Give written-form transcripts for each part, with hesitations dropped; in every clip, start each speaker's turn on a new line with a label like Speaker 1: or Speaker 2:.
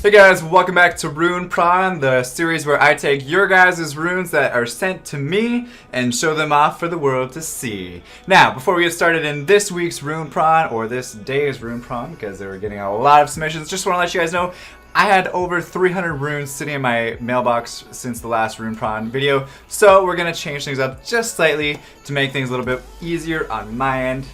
Speaker 1: Hey guys, welcome back to Rune Pr0n, the series where I take your guys' runes that are sent to me and show them off for the world to see. Now, before we get started in this week's Rune Pr0n, or this day's Rune Pr0n, because they were getting a lot of submissions, just want to let you guys know I had over 300 runes sitting in my mailbox since the last Rune Pr0n video, so we're going to change things up just slightly to make things a little bit easier on my end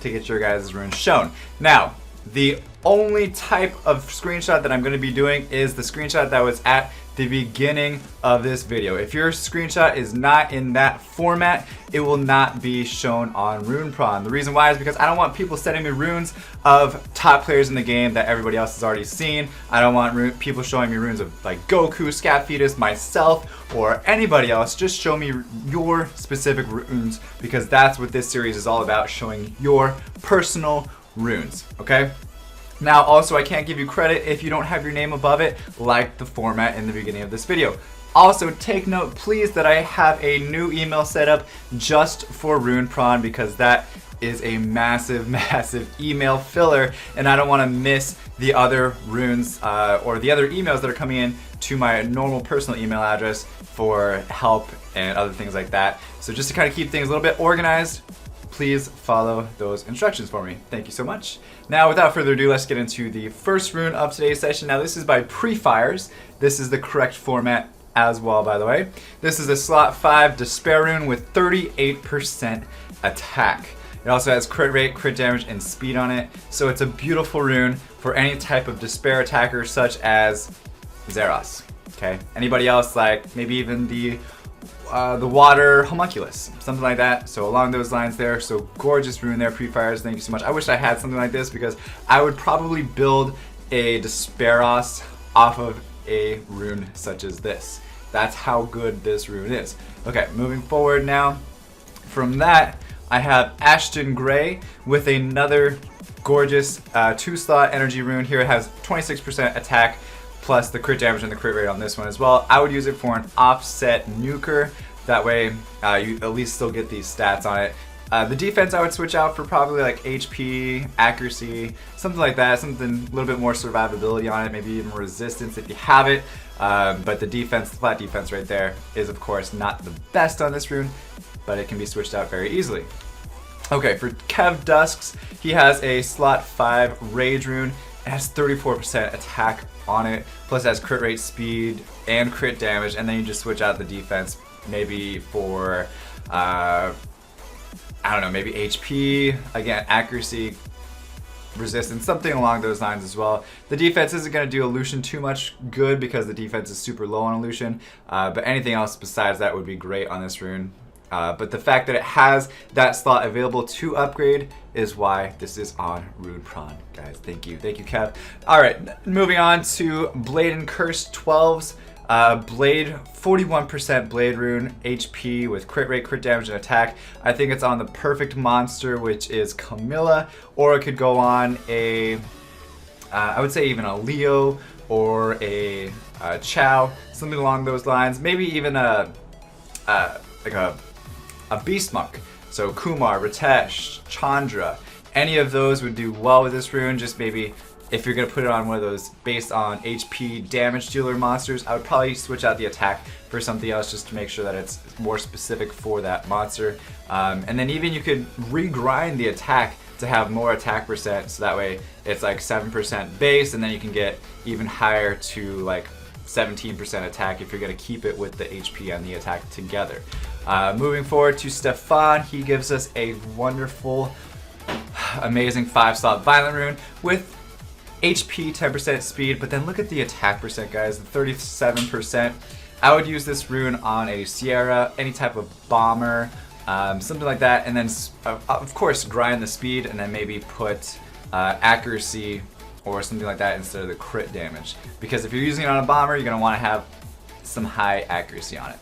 Speaker 1: to get your guys' runes shown. Now, the only type of screenshot that I'm going to be doing is the screenshot that was at the beginning of this video. If your screenshot is not in that format, it will not be shown on Rune Pr0n. The reason why is because I don't want people sending me runes of top players in the game that everybody else has already seen. I don't want people showing me runes of like Goku, Scat Fetus, myself, or anybody else. Just show me your specific runes, because that's what this series is all about, showing your personal runes, okay? Now, also, I can't give you credit if you don't have your name above it, like the format in the beginning of this video. Also, take note, please, that I have a new email set up just for Rune Pr0n, because that is a massive, massive email filler, and I don't want to miss the other runes or the other emails that are coming in to my normal personal email address for help and other things like that. So just to kind of keep things a little bit organized, please follow those instructions for me. Thank you so much. Now, without further ado, let's get into the first rune of today's session. Now, this is by Prefires. This is the correct format as well, by the way. This is a slot 5 Despair rune with 38% attack. It also has crit rate, crit damage, and speed on it. So it's a beautiful rune for any type of Despair attacker, such as Zeros. Okay. Anybody else, like maybe even the water homunculus, something like that. So along those lines there. So gorgeous rune there, Prefires. Thank you so much. I wish I had something like this, because I would probably build a Despairos off of a rune such as this. That's how good this rune is. Okay, moving forward now. From that, I have Ashton Gray with another gorgeous 2-slot energy rune. Here it has 26% attack, plus the crit damage and the crit rate on this one as well. I would use it for an offset nuker. That way you at least still get these stats on it. The defense I would switch out for probably like HP, accuracy, something like that. Something a little bit more survivability on it, maybe even resistance if you have it. But the defense, the flat defense right there, is of course not the best on this rune, but it can be switched out very easily. Okay, for Kev Dusks, he has a slot 5 Rage rune. It has 34% attack on it, plus it has crit rate, speed, and crit damage, and then you just switch out the defense maybe for, I don't know, maybe HP, again, accuracy, resistance, something along those lines as well. The defense isn't going to do Illusion too much good, because the defense is super low on Illusion, but anything else besides that would be great on this rune. But the fact that it has that slot available to upgrade is why this is on Rune Pr0n, guys. Thank you, Kev. All right, moving on to Blatant Curse 12's Blade, 41% Blade rune, HP with crit rate, crit damage, and attack. I think it's on the perfect monster, which is Camilla, or it could go on a, I would say even a Leo or a Chow, something along those lines. Maybe even like a Beast Monk. So Kumar, Ritesh, Chandra, any of those would do well with this rune. Just maybe if you're going to put it on one of those based on HP damage dealer monsters, I would probably switch out the attack for something else, just to make sure that it's more specific for that monster. And then even you could regrind the attack to have more attack percent, so that way it's like 7% base, and then you can get even higher to like 17% attack if you're going to keep it with the HP and the attack together. Moving forward to Stefan, he gives us a wonderful, amazing 5-slot Violent rune with HP, 10% speed, but then look at the attack percent, guys, 37%. I would use this rune on a Sierra, any type of bomber, something like that, and then of course grind the speed, and then maybe put accuracy or something like that instead of the crit damage. Because if you're using it on a bomber, you're going to want to have some high accuracy on it.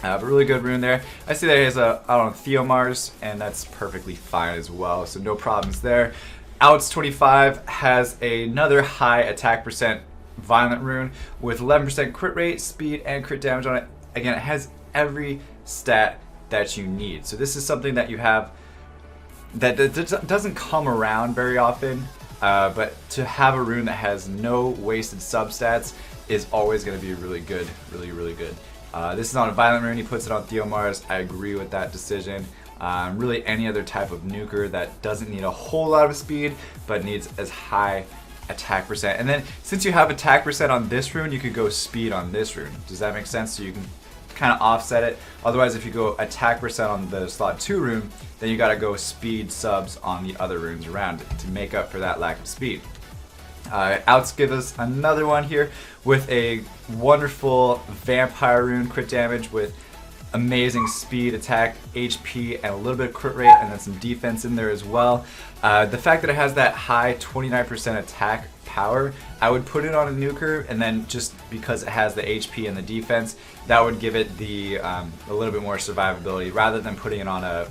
Speaker 1: But really good rune there. I see that he has a, I don't know, Theomars, and that's perfectly fine as well, so no problems there. Outs 25 has another high attack percent Violent rune with 11% crit rate, speed, and crit damage on it. Again, it has every stat that you need. So this is something that you have that doesn't come around very often. but to have a rune that has no wasted substats is always going to be really good, really good. This is on a violent rune, he puts it on Theomars. I agree with that decision. Really any other type of nuker that doesn't need a whole lot of speed, but needs as high attack percent. And then since you have attack percent on this rune, you could go speed on this rune. Does that make sense? So you can kind of offset it. Otherwise, if you go attack percent on the slot 2 rune, then you gotta go speed subs on the other runes around it to make up for that lack of speed. Outs give us another one here with a wonderful vampire rune crit damage with amazing speed, attack, HP, and a little bit of crit rate, and then some defense in there as well. The fact that it has that high 29% attack power, I would put it on a nuker, and then just because it has the HP and the defense, that would give it the a little bit more survivability rather than putting it on a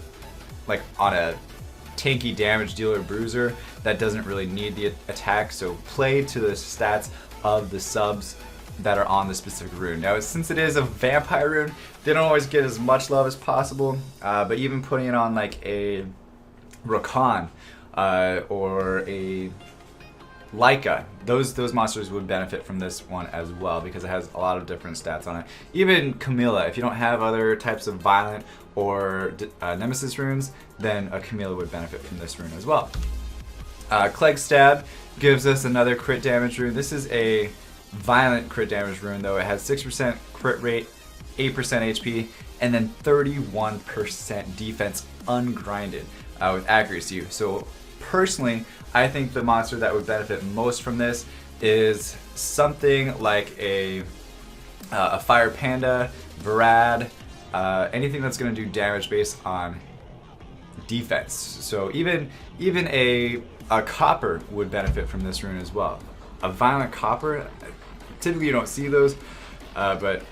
Speaker 1: tanky damage dealer bruiser that doesn't really need the attack. So play to the stats of the subs that are on the specific rune. Now, since it is a vampire rune, they don't always get as much love as possible, but even putting it on like a Rakan or a Laika, those monsters would benefit from this one as well because it has a lot of different stats on it. Even Camilla, if you don't have other types of violent or nemesis runes, then a Camilla would benefit from this rune as well. Clegg Stab gives us another crit damage rune. This is a violent crit damage rune though. It has 6% crit rate, 8% HP, and then 31% defense ungrinded with accuracy. So personally, I think the monster that would benefit most from this is something like a Fire Panda, Varad, anything that's going to do damage based on defense. So even a Copper would benefit from this rune as well. A Violent Copper, typically you don't see those, but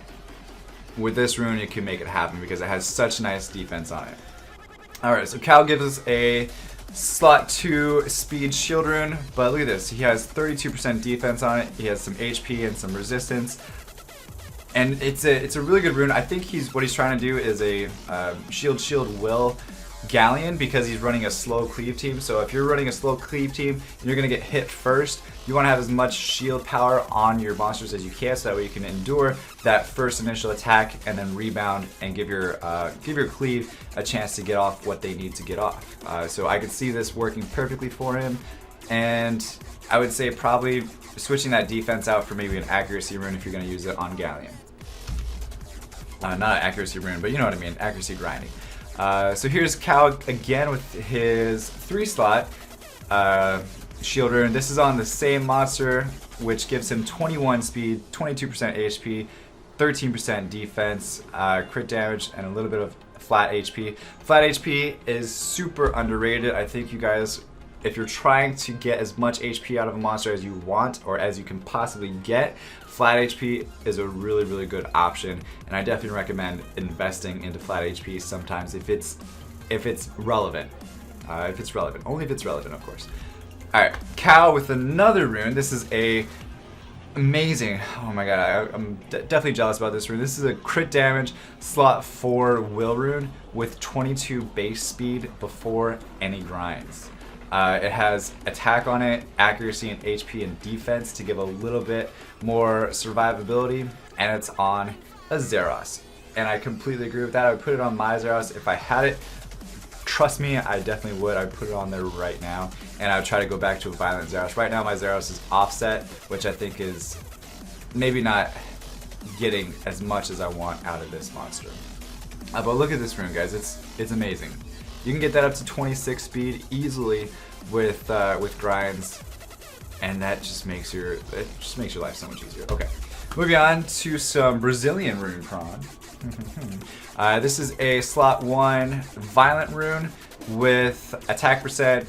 Speaker 1: with this rune you can make it happen because it has such nice defense on it. Alright, so Cal gives us a slot 2 speed shield rune, but look at this, he has 32% defense on it, he has some HP and some resistance, and it's a really good rune. I think what he's trying to do is a shield will Galleon because he's running a slow cleave team. So if you're running a slow cleave team and you're going to get hit first, you want to have as much shield power on your monsters as you can so that way you can endure that first initial attack and then rebound and give your cleave a chance to get off what they need to get off. So I could see this working perfectly for him, and I would say probably switching that defense out for maybe an accuracy rune if you're going to use it on Galleon. Not an accuracy rune, but you know what I mean, accuracy grinding. So here's Cal again with his 3-slot shield rune. This is on the same monster, which gives him 21 speed, 22% HP, 13% defense, crit damage, and a little bit of flat HP. Flat HP is super underrated. I think you guys, if you're trying to get as much HP out of a monster as you want or as you can possibly get, flat HP is a really good option, and I definitely recommend investing into flat HP sometimes if it's relevant. Only if it's relevant, of course. All right, Cal with another rune. This is a amazing. Oh my god, I'm definitely jealous about this rune. This is a crit damage slot 4 will rune with 22 base speed before any grinds. It has attack on it, accuracy and HP and defense to give a little bit more survivability, and it's on a Zeros. And I completely agree with that. I would put it on my Zeros if I had it. Trust me, I definitely would. I'd put it on there right now, and I would try to go back to a violent Zeros. Right now my Zeros is offset, which I think is maybe not getting as much as I want out of this monster. But look at this rune, guys. It's amazing. You can get that up to 26 speed easily with grinds, and that just makes your life so much easier. Okay, moving on to some Brazilian Rune Pr0n. This is a slot 1 violent rune with attack percent,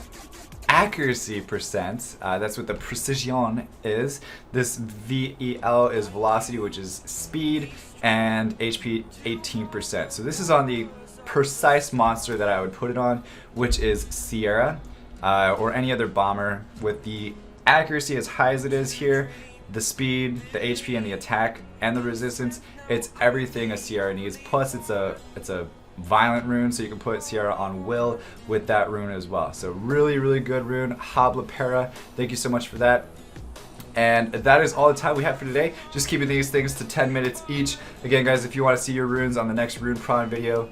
Speaker 1: accuracy percent. That's what the precision is. This VEL is velocity, which is speed, and HP 18%. So this is on the precise monster that I would put it on, which is Sierra, or any other bomber with the accuracy as high as it is here, the speed, the HP, and the attack, and the resistance. It's everything a Sierra needs. Plus, it's a violent rune, so you can put Sierra on will with that rune as well. So really, really good rune. Habla. Thank you so much for that. And that is all the time we have for today. Just keeping these things to 10 minutes each. Again, guys, if you want to see your runes on the next Rune Pr0n video,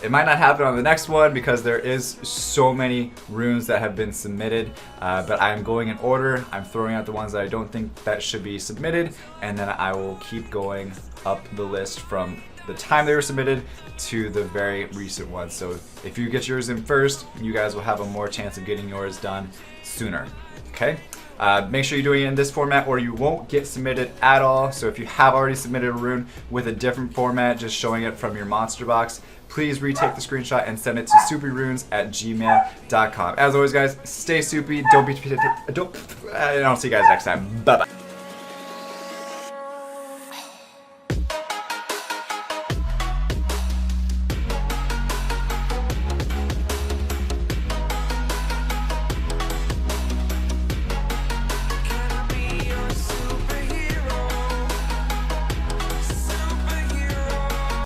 Speaker 1: it might not happen on the next one because there is so many runes that have been submitted, but I'm going in order. I'm throwing out the ones that I don't think that should be submitted, and then I will keep going up the list from the time they were submitted to the very recent ones. So if you get yours in first, you guys will have a more chance of getting yours done sooner, okay? Make sure you're doing it in this format or you won't get submitted at all. So if you have already submitted a rune with a different format, just showing it from your monster box, please retake the screenshot and send it to soupyrunes@gmail.com. As always, guys, stay soupy. Don't be. And I'll see you guys next time. Bye bye.